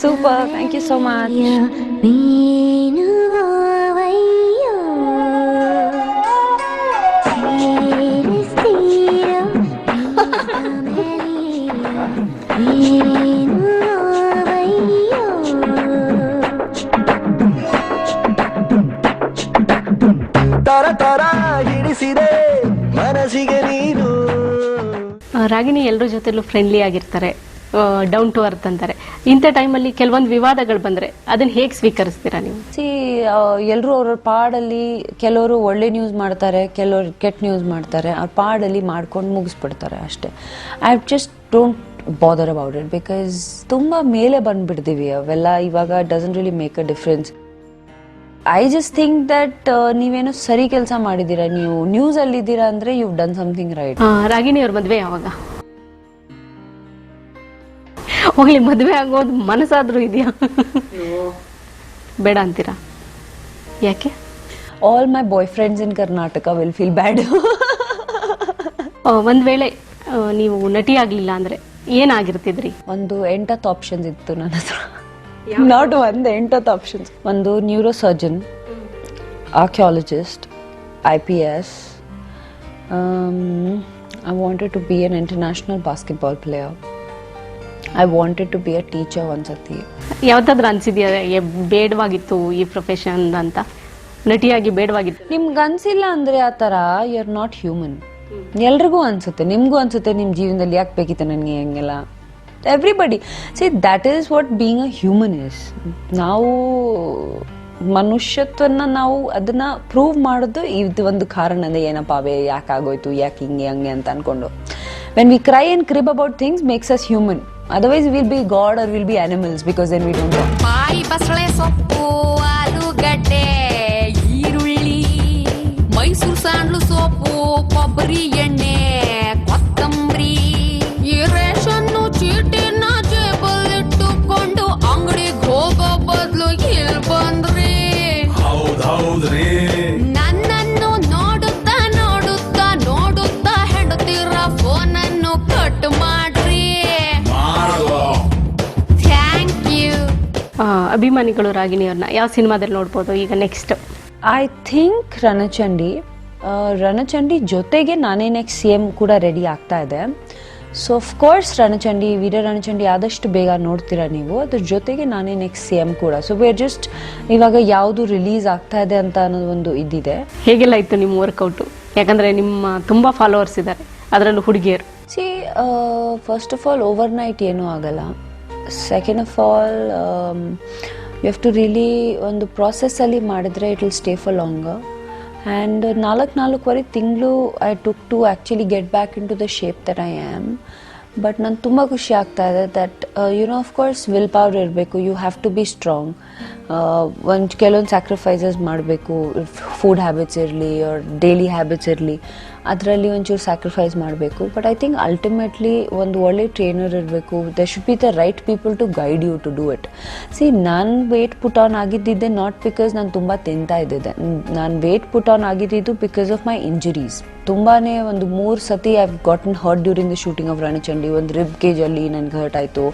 Super, thank you so much. ತರ ತರ ಹಿಡಿಸಿದೆ ಮನಸ್ಸಿಗೆ ನೀನು. ರಾಗಿಣಿ ಎಲ್ಲರ ಜೊತೆಲೂ ಫ್ರೆಂಡ್ಲಿ ಆಗಿರ್ತಾರೆ, ಡೌನ್ ಟು ಅರ್ತ್ ಅಂತಾರೆ. ಇಂಥ ಟೈಮಲ್ಲಿ ಕೆಲವೊಂದು ವಿವಾದಗಳು ಬಂದ್ರೆ ಅದನ್ನ ಹೇಗೆ ಸ್ವೀಕರಿಸ್ತೀರಾ ನೀವು? ಎಲ್ಲರೂ ಅವ್ರ ಪಾಡಲ್ಲಿ, ಕೆಲವರು ಒಳ್ಳೆ ನ್ಯೂಸ್ ಮಾಡ್ತಾರೆ, ಕೆಲವರು ಕೆಟ್ಟ ನ್ಯೂಸ್ ಮಾಡ್ತಾರೆ, ಅವ್ರ ಪಾಡಲ್ಲಿ ಮಾಡ್ಕೊಂಡು ಮುಗಿಸ್ಬಿಡ್ತಾರೆ ಅಷ್ಟೇ. I just don't bother about it because ತುಂಬಾ ಮೇಲೆ ಬಂದ್ಬಿಡ್ತೀವಿ ಅವೆಲ್ಲ. ಇವಾಗ doesn't really make a difference. I just think that ನೀವೇನೋ ಸರಿ ಕೆಲಸ ಮಾಡಿದ್ದೀರಾ, ನೀವು ನ್ಯೂಸ್ ಅಲ್ಲಿ ಇದ್ದೀರಾ ಅಂದ್ರೆ you done something right. Ragini ಅವ್ರ ಮದ್ವೆ ಯಾವಾಗ? ಹೋಗ್ಲಿ, ಮದ್ವೆ ಆಗೋದು ಮನಸ್ಸಾದ್ರೂ ಇದೆಯಾ? ಬೇಡ ಅಂತೀರಾ? ಯಾಕೆ? All my boy friends in Karnataka will feel bad. ಒಂದ್ ವೇಳೆ ನೀವು ನಟಿ ಆಗ್ಲಿಲ್ಲ ಅಂದ್ರೆ ಏನಾಗಿರ್ತಿದ್ರಿ? ಒಂದು 8 ಆಪ್ಷನ್ಸ್ ಇತ್ತು ನನ್ನ ಹತ್ರ. ನಾಟ್ ಒಂದು 8 ಆಪ್ಷನ್ಸ್. ಒಂದು neuro surgeon, archaeologist, IPS. I wanted to be an international basketball player. I wanted to be a teacher ಒಂದ್ಸತಿ. ಯಾವತ್ತಾದ್ರೂ ಅನ್ಸಿದ್ಯಾ ಬೇಡವಾಗಿತ್ತು ಈ ಪ್ರೊಫೆಷನ್ ಅಂತ? ನಟಿಯಾಗಿ ಬೇಡವಾಗಿತ್ತು? ನಿಮ್ಗೆ ಅನ್ಸಿಲ್ಲ ಅಂದ್ರೆ ಆ ಥರ ಯು ಆರ್ ನಾಟ್ ಹ್ಯೂಮನ್. ಎಲ್ರಿಗೂ ಅನ್ಸುತ್ತೆ, ನಿಮ್ಗೂ ಅನ್ಸುತ್ತೆ ನಿಮ್ಮ ಜೀವನದಲ್ಲಿ ಯಾಕೆ ಬೇಕಿತ್ತು ನನಗೆ ಹಂಗೆಲ್ಲ. Everybody see that is what being a human is. ನಾವು ಮನುಷ್ಯತ್ವನ ನಾವು ಅದನ್ನ ಪ್ರೂವ್ ಮಾಡೋದು ಇದು ಒಂದು ಕಾರಣ. ಅಂದ್ರೆ ಏನಪ್ಪ ಅವೇ ಯಾಕೆ ಆಗೋಯ್ತು, ಯಾಕೆ ಹಿಂಗೆ ಹಂಗೆ ಅಂತ ಅನ್ಕೊಂಡು when we CRY and crib about things makes us human. Otherwise we'll be God or we'll be animals because then we don't know. ಮಾಯಿ ಬಸಳೆ ಸೊಪ್ಪು, ಆಲೂಗಡ್ಡೆ, ಈರುಳ್ಳಿ, ಮೈಸೂರು ಸ್ಯಾಂಡ್ಲು ಸೋಪು, ಕೊಬ್ಬರಿ ಎಣ್ಣೆ, ಕೊತ್ತಂಬರಿ, ಈ ರೇಷನ್ನು ಚೀಟಿನ ಜೇಬಲ್ಲಿಟ್ಟುಕೊಂಡು ಅಂಗಡಿಗೆ ಹೋಗೋ ಬದಲು ಇಲ್ಲಿ ಬಂದ್ರಿ. ಹೌದೌದ್ರಿ. ನನ್ನನ್ನು ನೋಡುತ್ತಾ ನೋಡುತ್ತಾ ನೋಡುತ್ತಾ ಹೆಂಡತಿರ ಫೋನನ್ನು ಕಟ್ ಮಾಡ್ರಿ. ಅಭಿಮಾನಿಗಳು ರಾಗಿಣಿಯವ್ರನ್ನ ಯಾವ ಸಿನಿಮಾದಲ್ಲಿ ನೋಡ್ಬೋದು ಈಗ ನೆಕ್ಸ್ಟ್? ಐ ಥಿಂಕ್ ರಣಚಂಡಿ ಜೊತೆಗೆ ನಾನೇ ನೆಕ್ಸ್ಟ್ CM ಕೂಡ ರೆಡಿ ಆಗ್ತಾ ಇದೆ. ಸೊ ಅಫ್ಕೋರ್ಸ್ ವೀರ ರಣಚಂಡಿ ಆದಷ್ಟು ಬೇಗ ನೋಡ್ತೀರಾ ನೀವು. ಅದ್ರ ಜೊತೆಗೆ ನಾನೇ ನೆಕ್ಸ್ಟ್ CM ಕೂಡ. ಸೊ ವಿ ಆರ್ ಜಸ್ಟ್ ಇವಾಗ ಯಾವುದು ರಿಲೀಸ್ ಆಗ್ತಾ ಇದೆ ಅಂತ ಅನ್ನೋದು ಒಂದು ಇದಿದೆ. ಹೇಗೆಲ್ಲ ಇತ್ತು ನಿಮ್ಮ ವರ್ಕೌಟು? ಯಾಕಂದ್ರೆ ನಿಮ್ಮ ತುಂಬಾ ಫಾಲೋವರ್ಸ್ ಇದ್ದಾರೆ, ಅದರಲ್ಲೂ ಹುಡುಗಿಯರು. First of all overnight ಏನೂ ಆಗಲ್ಲ. Second of all you have to really ಒಂದು ಪ್ರಾಸೆಸ್ಸಲ್ಲಿ ಮಾಡಿದ್ರೆ it will stay for longer. And 4-4 ತಿಂಗಳು I took to actually get back into the shape that I am. But ನಂಗೆ ತುಂಬ ಖುಷಿ ಆಗ್ತಾ ಇದೆ ದಟ್ ಆಫ್ಕೋರ್ಸ್ ವಿಲ್ ಪವರ್ ಇರಬೇಕು. You have to be strong. ಕೆಲವೊಂದು ಸ್ಯಾಕ್ರಿಫೈಸಸ್ ಮಾಡಬೇಕು. ಫುಡ್ ಹ್ಯಾಬಿಟ್ಸ್ ಇರಲಿ ಆರ್ ಡೈಲಿ ಹ್ಯಾಬಿಟ್ಸ್ ಇರಲಿ, ಅದರಲ್ಲಿ ಒಂಚೂರು ಸ್ಯಾಕ್ರಿಫೈಸ್ ಮಾಡಬೇಕು. ಬಟ್ ಐ ಥಿಂಕ್ ಅಲ್ಟಿಮೇಟ್ಲಿ ಒಂದು ಒಳ್ಳೆ ಟ್ರೈನರ್ ಇರಬೇಕು. They should be the right people to guide you to do it. ನಾನು ವೇಟ್ ಪುಟ್ ಆನ್ ಆಗಿದ್ದಿದ್ದೆ ನಾಟ್ ಬಿಕಾಸ್ ನಾನು ತುಂಬ ತಿಂತಾ ಇದ್ದಿದ್ದೆ. ನಾನು ವೇಟ್ ಪುಟ್ ಆನ್ ಆಗಿದ್ದು ಬಿಕಾಸ್ ಆಫ್ ಮೈ ಇಂಜುರೀಸ್. ತುಂಬಾ ಒಂದು 3 ಸತಿ I have gotten hurt during the shooting of Ranachandi. ಒಂದು ರಿಬ್ ಕೇಜಲ್ಲಿ ನನಗೆ ಹರ್ಟ್ ಆಯಿತು,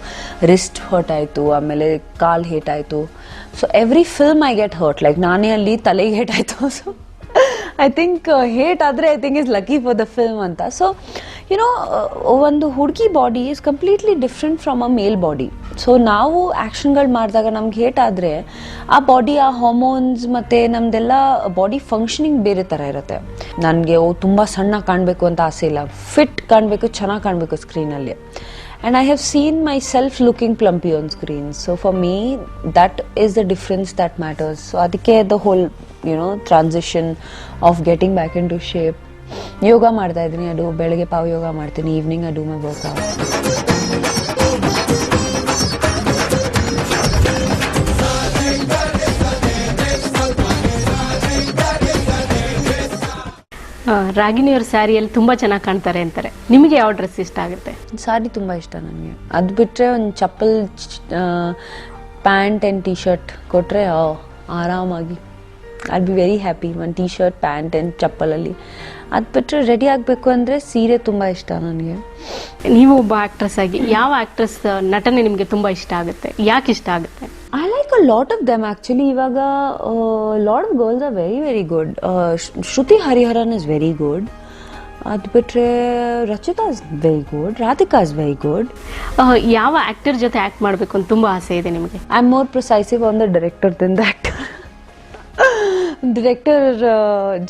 ರಿಸ್ಟ್ ಹರ್ಟ್ ಆಯಿತು, ಆಮೇಲೆ ಕಾಲ್ ಹೇಟ್ ಆಯಿತು. So every film I get hurt. Like ನಾನೇ ಅಲ್ಲಿ ತಲೆಗೆ ಹೇಟ್ ಆಯಿತು. ಸೊ ಐ ಥಿಂಕ್ ಹೇಟ್ ಆದರೆ I think is lucky for the film ಅಂತ. ಸೊ ಒಂದು ಹುಡುಗಿ body is completely different from a male body. So ನಾವು ಆ್ಯಕ್ಷನ್ಗಳು ಮಾಡಿದಾಗ ನಮ್ಗೆ ಹೇಟ್ ಆದರೆ ಆ ಬಾಡಿ, ಆ ಹಾರ್ಮೋನ್ಸ್ ಮತ್ತು ನಮ್ಮದೆಲ್ಲ ಬಾಡಿ ಫಂಕ್ಷನಿಂಗ್ ಬೇರೆ ಥರ ಇರುತ್ತೆ. ನನಗೆ ತುಂಬ ಸಣ್ಣ ಕಾಣಬೇಕು ಅಂತ ಆಸೆ ಇಲ್ಲ, ಫಿಟ್ ಕಾಣಬೇಕು, ಚೆನ್ನಾಗಿ ಕಾಣಬೇಕು ಸ್ಕ್ರೀನಲ್ಲಿ. And I have seen myself looking plumpy on screen. So for me, that is the difference that matters. So adike the whole, transition of getting back into shape. Yoga ಮಾಡ್ತಾ ಇದ್ದೀನಿ. I do ಬೆಳಗ್ಗೆ ಪಾವ್ ಯೋಗ ಮಾಡ್ತೀನಿ. Evening I do my workout. ರಾಗಿಣಿಯವ್ರ ಸ್ಯಾರಿಯಲ್ಲಿ ತುಂಬಾ ಚೆನ್ನಾಗಿ ಕಾಣ್ತಾರೆ ಅಂತಾರೆ. ನಿಮಗೆ ಯಾವ ಡ್ರೆಸ್ ಇಷ್ಟ ಆಗುತ್ತೆ? ಸಾರಿ ತುಂಬ ಇಷ್ಟ ನನಗೆ. ಅದು ಬಿಟ್ಟರೆ ಒಂದು ಚಪ್ಪಲ್, ಪ್ಯಾಂಟ್ ಆ್ಯಂಡ್ T-ಶರ್ಟ್ ಕೊಟ್ಟರೆ ಆರಾಮಾಗಿ ಐ ಬಿ ವೆರಿ ಹ್ಯಾಪಿ. ಒಂದು ಟೀ ಶರ್ಟ್ ಪ್ಯಾಂಟ್ ಆ್ಯಂಡ್ ಚಪ್ಪಲಲ್ಲಿ. ಅದು ಬಿಟ್ಟರೆ ರೆಡಿ ಆಗಬೇಕು ಅಂದರೆ ಸೀರೆ ತುಂಬ ಇಷ್ಟ ನನಗೆ. ನೀವು ಒಬ್ಬ ಆಕ್ಟ್ರೆಸ್ ಆಗಿ ಯಾವ ಆಕ್ಟ್ರೆಸ್ ನಟನೆ ನಿಮಗೆ ತುಂಬ ಇಷ್ಟ ಆಗುತ್ತೆ, ಯಾಕೆ ಇಷ್ಟ ಆಗುತ್ತೆ? I like a lot of them actually. ಇವಾಗ lot of girls are very very good. Shruti Hariharan is very good. ಅದು ಬಿಟ್ಟರೆ Rachita is very good, Radhika is very good. ಯಾವ ಆಕ್ಟರ್ ಜೊತೆ ಆಕ್ಟ್ ಮಾಡಬೇಕು ಅಂತ ತುಂಬ ಆಸೆ ಇದೆ ನಿಮಗೆ? I am more precisive on the director than the actor. Director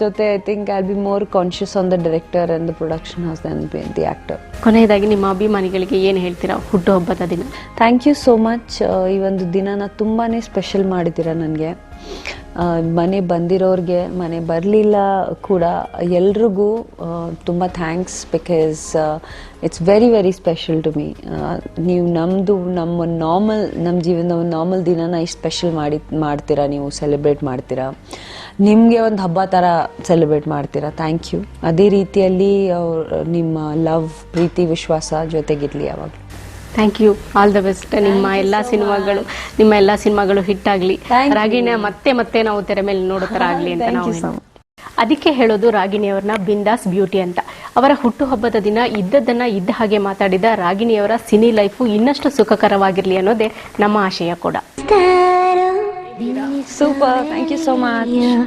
ಜೊತೆ I think I be more conscious on the director and the production house than the actor. ಕೊನೆಯದಾಗಿ ನಿಮ್ಮ ಅಭಿಮಾನಿಗಳಿಗೆ ಏನು ಹೇಳ್ತೀರಾ ಹುಟ್ಟುಹಬ್ಬದ ದಿನ? Thank you so much. ಈ ಒಂದು ದಿನನ ತುಂಬಾ ಸ್ಪೆಷಲ್ ಮಾಡಿದ್ದೀರಾ ನನಗೆ. ಮನೆ ಬಂದಿರೋರಿಗೆ, ಮನೆ ಬರಲಿಲ್ಲ ಕೂಡ ಎಲ್ರಿಗೂ ತುಂಬ thanks. Because it's very very special to me. ನೀವು ನಮ್ಮ ಜೀವನದ ಒಂದು ನಾರ್ಮಲ್ ದಿನನ ಇಷ್ಟು ಸ್ಪೆಷಲ್ ಮಾಡ್ತೀರಾ, ನೀವು ಸೆಲೆಬ್ರೇಟ್ ಮಾಡ್ತೀರಾ, ನಿಮಗೆ ಒಂದು ಹಬ್ಬ ಥರ ಸೆಲೆಬ್ರೇಟ್ ಮಾಡ್ತೀರಾ. Thank you. ಅದೇ ರೀತಿಯಲ್ಲಿ ನಿಮ್ಮ ಲವ್, ಪ್ರೀತಿ, ವಿಶ್ವಾಸ ಜೊತೆಗಿರಲಿ ಯಾವಾಗಲೂ. Thank you. All the best. ನಿಮ್ಮ ಎಲ್ಲ ಸಿನಿಮಾಗಳು ಹಿಟ್ ಆಗಲಿ. ರಾಗಿಣಿಯ ಮತ್ತೆ ನಾವು ತೆರೆ ಮೇಲೆ ನೋಡೋ ಥರ ಆಗಲಿ ಅಂತ ನಾವು ಅದಕ್ಕೆ ಹೇಳೋದು ರಾಗಿಣಿಯವರನ್ನ ಬಿಂದಾಸ್ ಬ್ಯೂಟಿ ಅಂತ. ಅವರ ಹುಟ್ಟುಹಬ್ಬದ ದಿನ ಇದ್ದದ್ದನ್ನ ಇದ್ದ ಹಾಗೆ ಮಾತಾಡಿದ ರಾಗಿಣಿಯವರ ಸಿನಿ ಲೈಫು ಇನ್ನಷ್ಟು ಸುಖಕರವಾಗಿರಲಿ ಅನ್ನೋದೇ ನಮ್ಮ ಆಶಯ ಕೂಡ. Super. Thank you so much. Yeah.